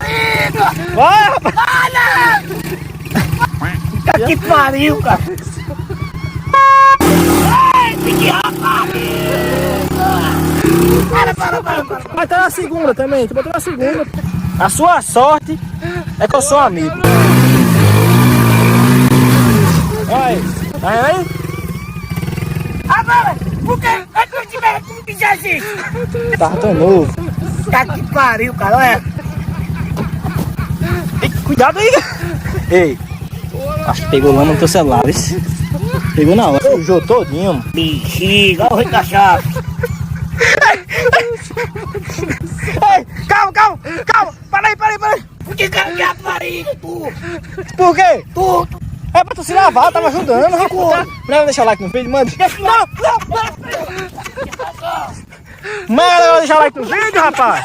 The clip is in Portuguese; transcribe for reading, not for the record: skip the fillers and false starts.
marido! Vai, rapaz! Puta que pariu, cara! Ai, que rapariga! Para! Vai estar na segunda também, tu botou na segunda. A sua sorte é que eu sou amigo. Vai, vai aí? Agora, por que é que eu tiver que me dizer assim? Tava tão novo. Puta que pariu, cara, olha! Ei, cuidado aí! Ei, acho que pegou lama no teu celular, isso. Pegou na hora, sujou todinho, mano. Bexiga, olha o rei cachaça! Ei, calma! Para aí! Por que cara que é rapariga, tu? Por quê? Tu! É pra tu se lavar, eu tava ajudando, rapaz. Não vai deixar o like no vídeo, manda. Não! Manda deixar o like no vídeo, rapaz.